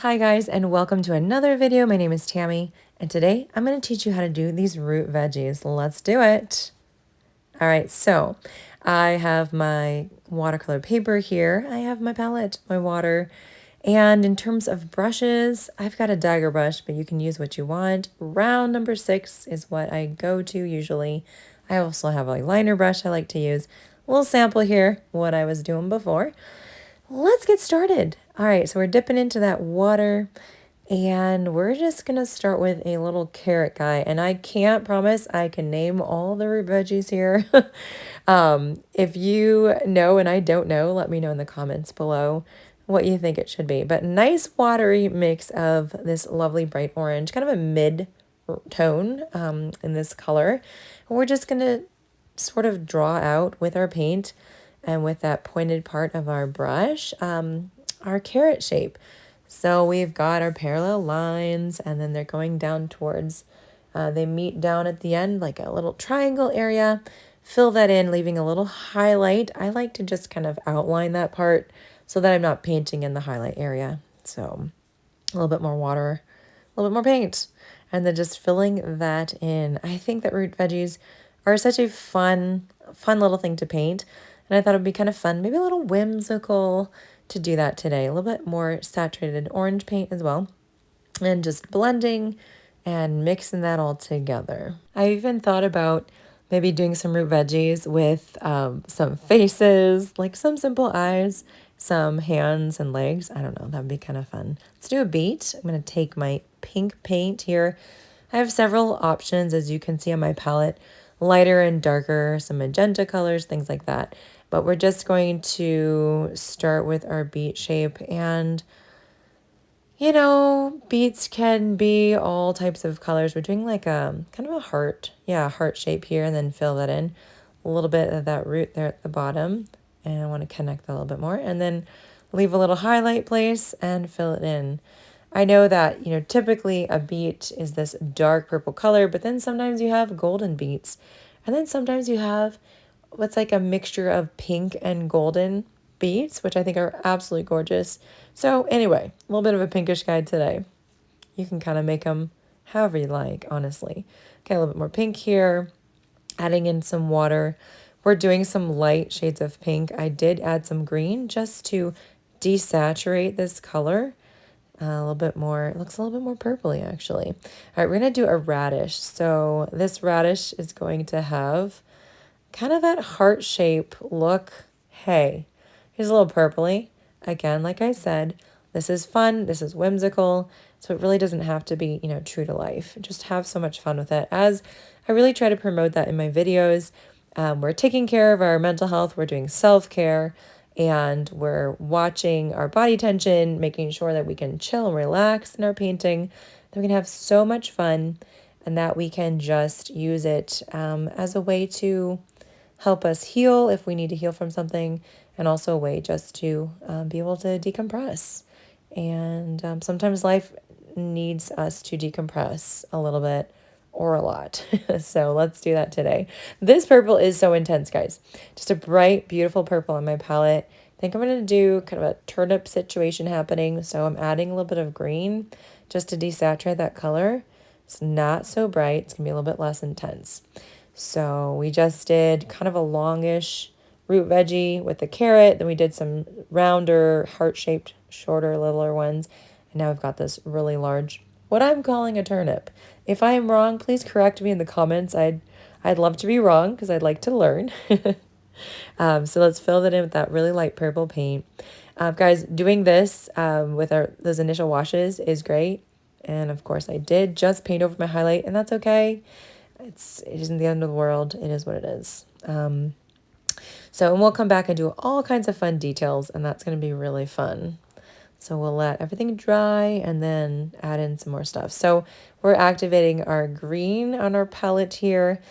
Hi guys, and welcome to another video. My name is Tammy, and today I'm going to teach you how to do these root veggies. Let's do it. All right, so I have my watercolor paper here. I have my palette, my water, and in terms of brushes, I've got a dagger brush, but you can use what you want. Round number 6 is what I go to usually. I also have a liner brush I like to use. A little sample here, what I was doing before. Let's get started. All right, so we're dipping into that water and we're just gonna start with a little carrot guy. And I can't promise I can name all the root veggies here. If you know and I don't know, let me know in the comments below what you think it should be. But nice watery mix of this lovely bright orange, kind of a mid tone in this color. And we're just gonna sort of draw out with our paint and with that pointed part of our brush, our carrot shape. So we've got our parallel lines and then they're going down towards, they meet down at the end like a little triangle area. Fill that in, leaving a little highlight. I like to just kind of outline that part so that I'm not painting in the highlight area. So a little bit more water, a little bit more paint, and then just filling that in. I think that root veggies are such a fun little thing to paint. And I thought it would be kind of fun, maybe a little whimsical to do that today. A little bit more saturated orange paint as well. And just blending and mixing that all together. I even thought about maybe doing some root veggies with some faces, like some simple eyes, some hands and legs. I don't know, that would be kind of fun. Let's do a beat. I'm going to take my pink paint here. I have several options, as you can see on my palette, lighter and darker, some magenta colors, things like that. But we're just going to start with our beet shape. And, you know, beets can be all types of colors. We're doing like a kind of a heart, heart shape here, and then fill that in. A little bit of that root there at the bottom. And I want to connect that a little bit more. And then leave a little highlight place and fill it in. I know that, you know, typically a beet is this dark purple color, but then sometimes you have golden beets. And then sometimes you have what's like a mixture of pink and golden beets, which I think are absolutely gorgeous. So anyway, a little bit of a pinkish guide today. You can kind of make them however you like, honestly. Okay, a little bit more pink here, adding in some water. We're doing some light shades of pink. I did add some green just to desaturate this color. A little bit more, it looks a little bit more purpley actually. All right, we're gonna do a radish. So this radish is going to have kind of that heart shape look. Hey, here's a little purpley. Again, like I said, this is fun, this is whimsical, so it really doesn't have to be, you know, true to life. Just have so much fun with it, as I really try to promote that in my videos. We're taking care of our mental health, we're doing self-care, and we're watching our body tension, making sure that we can chill and relax in our painting, that we can have so much fun, and that we can just use it as a way to help us heal if we need to heal from something, and also a way just to be able to decompress. And sometimes life needs us to decompress a little bit or a lot. So let's do that today. This purple is so intense, guys. Just a bright, beautiful purple on my palette. I think I'm going to do kind of a turnip situation happening. So I'm adding a little bit of green just to desaturate that color. It's not so bright. It's going to be a little bit less intense. So we just did kind of a longish root veggie with the carrot. Then we did some rounder, heart-shaped, shorter, littler ones. And now we've got this really large, what I'm calling a turnip. If I am wrong, please correct me in the comments. I'd love to be wrong because I'd like to learn. So let's fill that in with that really light purple paint. Guys, doing this with those initial washes is great. And of course I did just paint over my highlight, and that's okay. It isn't the end of the world. It is what it is. And we'll come back and do all kinds of fun details, and that's going to be really fun. So we'll let everything dry and then add in some more stuff. So we're activating our green on our palette here.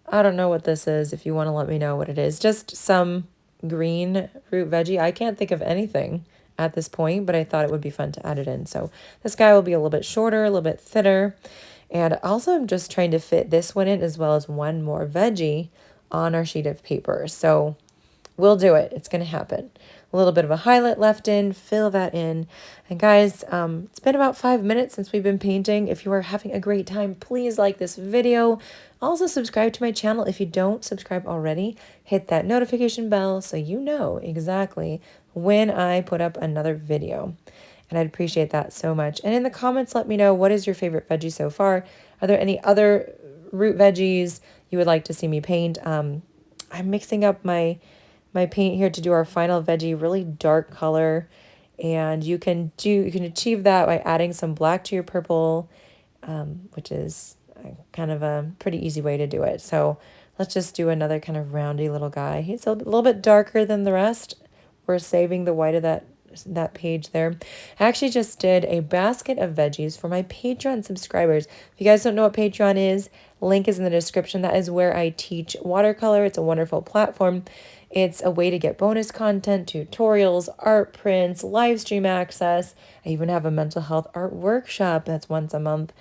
I don't know what this is. If you want to let me know what it is. Just some green root veggie. I can't think of anything at this point, but I thought it would be fun to add it in. So this guy will be a little bit shorter, a little bit thinner. And also I'm just trying to fit this one in as well as one more veggie on our sheet of paper. So we'll do it. It's going to happen. a little bit of a highlight left in, fill that in. And guys, it's been about 5 minutes since we've been painting. If you are having a great time, please like this video. Also subscribe to my channel. If you don't subscribe already, hit that notification bell so you know exactly when I put up another video. And I'd appreciate that so much. And in the comments, let me know, what is your favorite veggie so far? Are there any other root veggies you would like to see me paint? I'm mixing up my paint here to do our final veggie, really dark color. And you can achieve that by adding some black to your purple, which is kind of a pretty easy way to do it. So let's just do another kind of roundy little guy. He's a little bit darker than the rest. We're saving the white of that page there. I actually just did a basket of veggies for my Patreon subscribers. If you guys don't know what Patreon is, link is in the description. That is where I teach watercolor. It's a wonderful platform. It's a way to get bonus content, tutorials, art prints, live stream access. I even have a mental health art workshop that's once a month.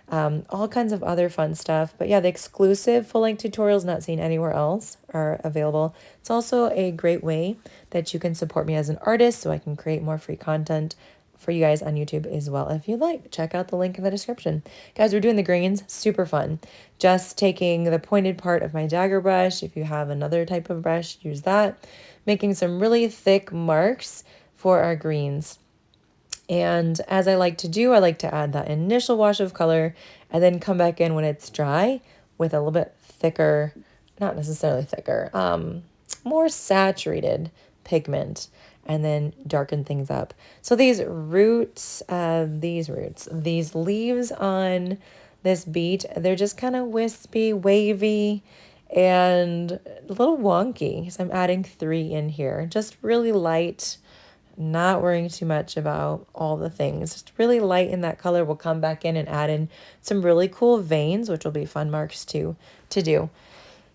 All kinds of other fun stuff. But yeah, the exclusive full-length tutorials not seen anywhere else are available. It's also a great way that you can support me as an artist so I can create more free content for you guys on YouTube as well. If you'd like, check out the link in the description. Guys, we're doing the greens, super fun. Just taking the pointed part of my dagger brush. If you have another type of brush, use that. Making some really thick marks for our greens. And as I like to do, I like to add that initial wash of color and then come back in when it's dry with a little bit thicker, not necessarily thicker, more saturated pigment, and then darken things up. So these leaves on this beet, they're just kind of wispy, wavy, and a little wonky. So I'm adding 3 in here, just really light. Not worrying too much about all the things. Just really light in that color. We'll come back in and add in some really cool veins, which will be fun marks to do.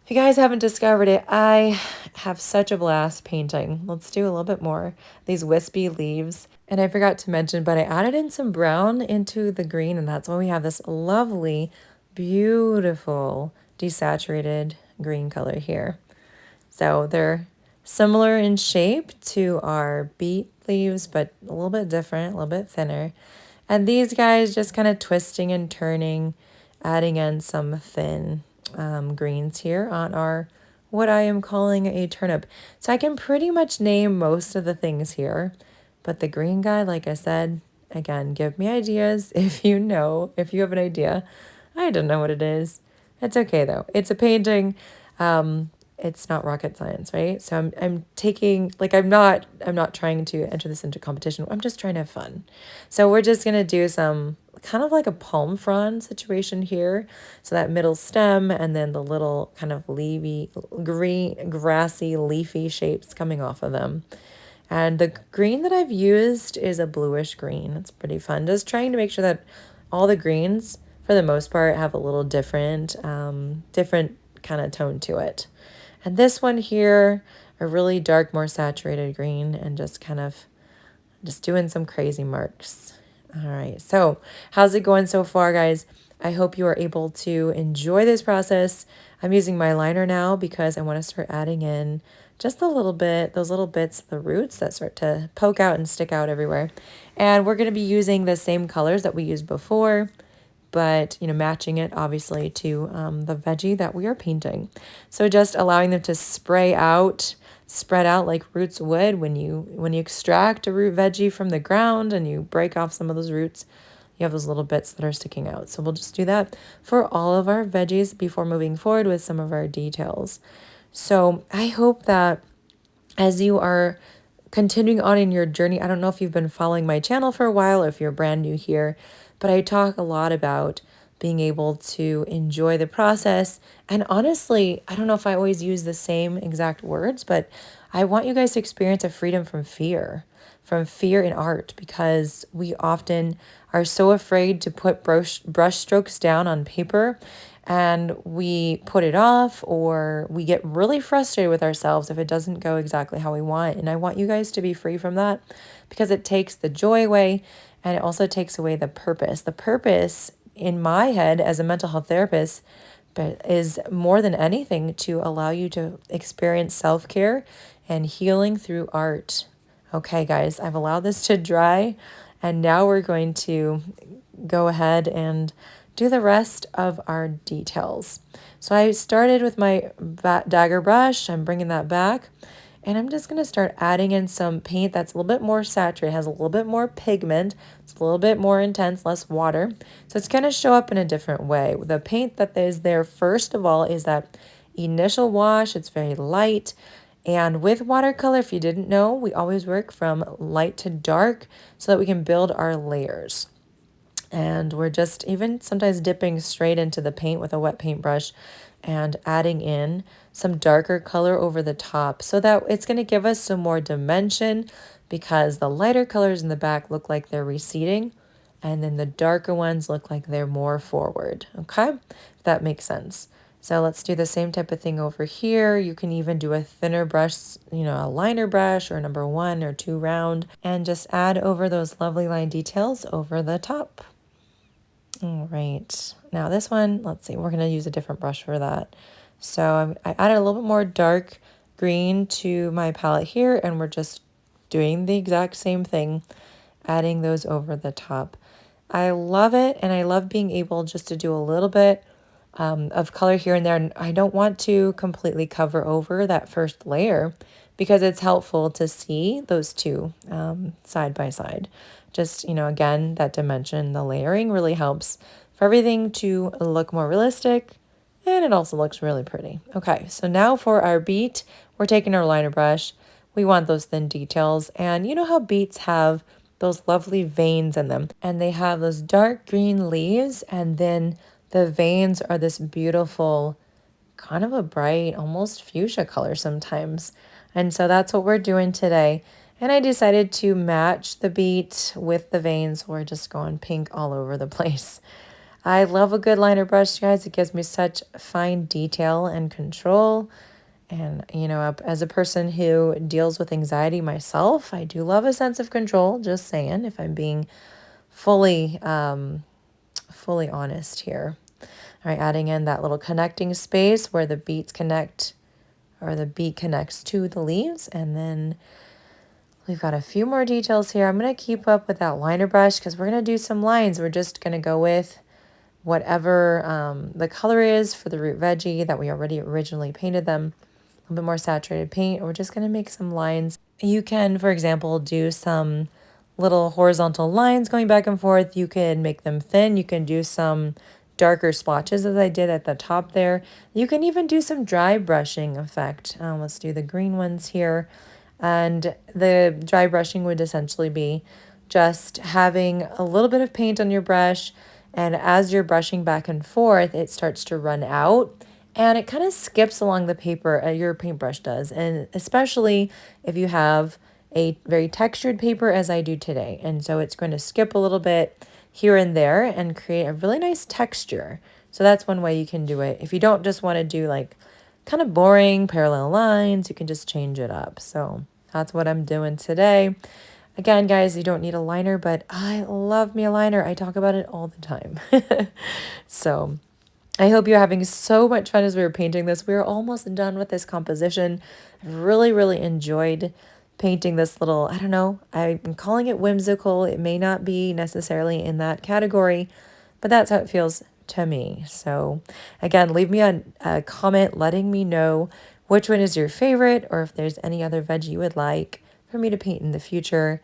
If you guys haven't discovered it, I have such a blast painting. Let's do a little bit more. These wispy leaves. And I forgot to mention, but I added in some brown into the green, and that's why we have this lovely, beautiful, desaturated green color here. So they're similar in shape to our beet leaves, but a little bit different, a little bit thinner. And these guys just kind of twisting and turning, adding in some thin greens here on our, what I am calling a turnip. So I can pretty much name most of the things here, but the green guy, like I said, again, give me ideas if you have an idea. I don't know what it is. It's okay though. It's a painting. It's not rocket science, right? So I'm taking, like, I'm not trying to enter this into competition. I'm just trying to have fun. So we're just going to do some kind of like a palm frond situation here. So that middle stem and then the little kind of leafy, green, grassy, leafy shapes coming off of them. And the green that I've used is a bluish green. It's pretty fun. Just trying to make sure that all the greens, for the most part, have a little different kind of tone to it. And this one here, a really dark, more saturated green, and just kind of just doing some crazy marks. All right, so how's it going so far, guys? I hope you are able to enjoy this process. I'm using my liner now because I want to start adding in just a little bit, those little bits of the roots that start to poke out and stick out everywhere. And we're going to be using the same colors that we used before, but, you know, matching it obviously to the veggie that we are painting. So just allowing them to spread out like roots would when you extract a root veggie from the ground and you break off some of those roots, you have those little bits that are sticking out. So we'll just do that for all of our veggies before moving forward with some of our details. So I hope that as you are continuing on in your journey, I don't know if you've been following my channel for a while or if you're brand new here, but I talk a lot about being able to enjoy the process. And honestly, I don't know if I always use the same exact words, but I want you guys to experience a freedom from fear in art, because we often are so afraid to put brush strokes down on paper, and we put it off, or we get really frustrated with ourselves if it doesn't go exactly how we want. And I want you guys to be free from that, because it takes the joy away, and it also takes away the purpose. The purpose in my head as a mental health therapist is more than anything to allow you to experience self-care and healing through art. Okay, guys, I've allowed this to dry, and now we're going to go ahead and do the rest of our details. So I started with my dagger brush. I'm bringing that back, and I'm just going to start adding in some paint that's a little bit more saturated, has a little bit more pigment, it's a little bit more intense, less water. So it's going to show up in a different way. The paint that is there, first of all, is that initial wash. It's very light. And with watercolor, if you didn't know, we always work from light to dark so that we can build our layers. And we're just even sometimes dipping straight into the paint with a wet paintbrush and adding in some darker color over the top so that it's going to give us some more dimension, because the lighter colors in the back look like they're receding and then the darker ones look like they're more forward. Okay, if that makes sense. So let's do the same type of thing over here. You can even do a thinner brush, a liner brush or number 1 or 2 round, and just add over those lovely line details over the top. All right, now this one, let's see, we're going to use a different brush for that. So I added a little bit more dark green to my palette here, and we're just doing the exact same thing, adding those over the top. I love it, and I love being able just to do a little bit of color here and there. And I don't want to completely cover over that first layer because it's helpful to see those two side by side. Just, again, that dimension, the layering really helps for everything to look more realistic, and it also looks really pretty. Okay, so now for our beet, we're taking our liner brush. We want those thin details, and you know how beets have those lovely veins in them, and they have those dark green leaves, and then the veins are this beautiful, kind of a bright, almost fuchsia color sometimes. And so that's what we're doing today. And I decided to match the beet with the veins. We're just going pink all over the place. I love a good liner brush, guys. It gives me such fine detail and control. And, as a person who deals with anxiety myself, I do love a sense of control, just saying, if I'm being fully honest here. All right, adding in that little connecting space where the beets connect, or the beet connects to the leaves. And then we've got a few more details here. I'm going to keep up with that liner brush because we're going to do some lines. We're just going to go with whatever the color is for the root veggie that we already originally painted them. A little bit more saturated paint. We're just going to make some lines. You can, for example, do some little horizontal lines going back and forth. You can make them thin. You can do some darker splotches as I did at the top there. You can even do some dry brushing effect. Let's do the green ones here. And the dry brushing would essentially be just having a little bit of paint on your brush, and as you're brushing back and forth, it starts to run out and it kind of skips along the paper, your paintbrush does. And especially if you have a very textured paper as I do today. And so it's going to skip a little bit here and there and create a really nice texture. So that's one way you can do it. If you don't just want to do like kind of boring parallel lines, you can just change it up. So that's what I'm doing today. Again, guys, you don't need a liner, but I love me a liner. I talk about it all the time. So I hope you're having so much fun as we were painting this. We are almost done with this composition. I really, really enjoyed painting this little, I don't know, I'm calling it whimsical. It may not be necessarily in that category, but that's how it feels to me. So again, leave me a comment letting me know which one is your favorite, or if there's any other veggie you would like for me to paint in the future.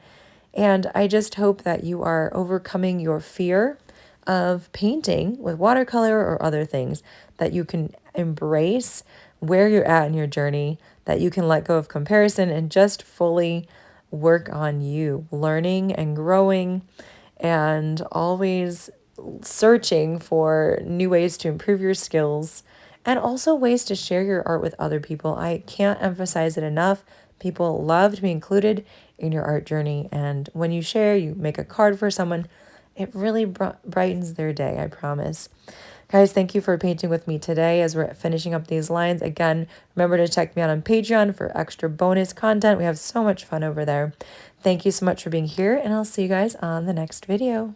And I just hope that you are overcoming your fear of painting with watercolor or other things, that you can embrace where you're at in your journey, that you can let go of comparison and just fully work on you, learning and growing, and always searching for new ways to improve your skills, and also ways to share your art with other people. I can't emphasize it enough. People love to be included in your art journey. And when you share, you make a card for someone, it really brightens their day, I promise. Guys, thank you for painting with me today as we're finishing up these lines. Again, remember to check me out on Patreon for extra bonus content. We have so much fun over there. Thank you so much for being here, and I'll see you guys on the next video.